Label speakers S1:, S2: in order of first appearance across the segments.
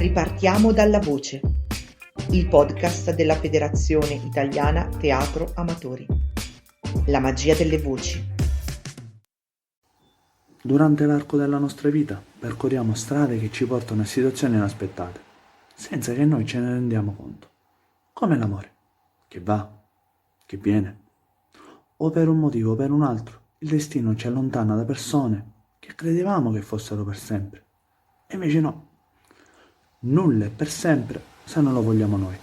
S1: Ripartiamo dalla voce, il podcast della Federazione Italiana Teatro Amatori. La magia delle voci.
S2: Durante l'arco della nostra vita percorriamo strade che ci portano a situazioni inaspettate, senza che noi ce ne rendiamo conto. Come l'amore, che va, che viene. O per un motivo o per un altro, il destino ci allontana da persone che credevamo che fossero per sempre. E invece no. Nulla è per sempre se non lo vogliamo noi.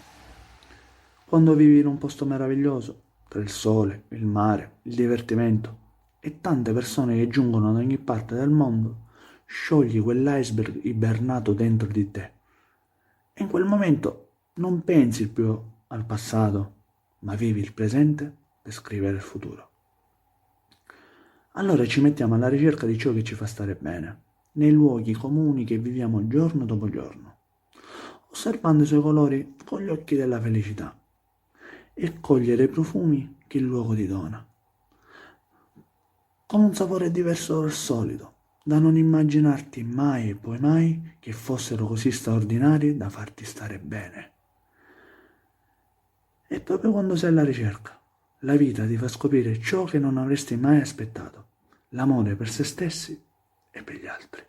S2: Quando vivi in un posto meraviglioso, tra il sole, il mare, il divertimento e tante persone che giungono da ogni parte del mondo, sciogli quell'iceberg ibernato dentro di te. E in quel momento non pensi più al passato, ma vivi il presente per scrivere il futuro. Allora ci mettiamo alla ricerca di ciò che ci fa stare bene, nei luoghi comuni che viviamo giorno dopo giorno, osservando i suoi colori con gli occhi della felicità e cogliere i profumi che il luogo ti dona, con un sapore diverso dal solito, da non immaginarti mai e poi mai che fossero così straordinari da farti stare bene. E proprio quando sei alla ricerca, la vita ti fa scoprire ciò che non avresti mai aspettato, l'amore per se stessi e per gli altri.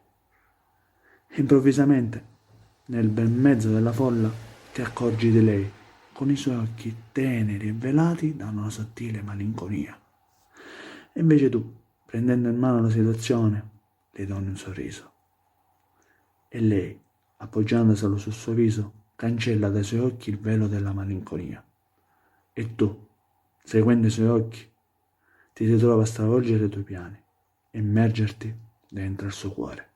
S2: Improvvisamente, nel bel mezzo della folla, ti accorgi di lei, con i suoi occhi teneri e velati da una sottile malinconia. E invece tu, prendendo in mano la situazione, le doni un sorriso. E lei, appoggiandoselo sul suo viso, cancella dai suoi occhi il velo della malinconia. E tu, seguendo i suoi occhi, ti ritrova a stravolgere i tuoi piani e immergerti dentro il suo cuore.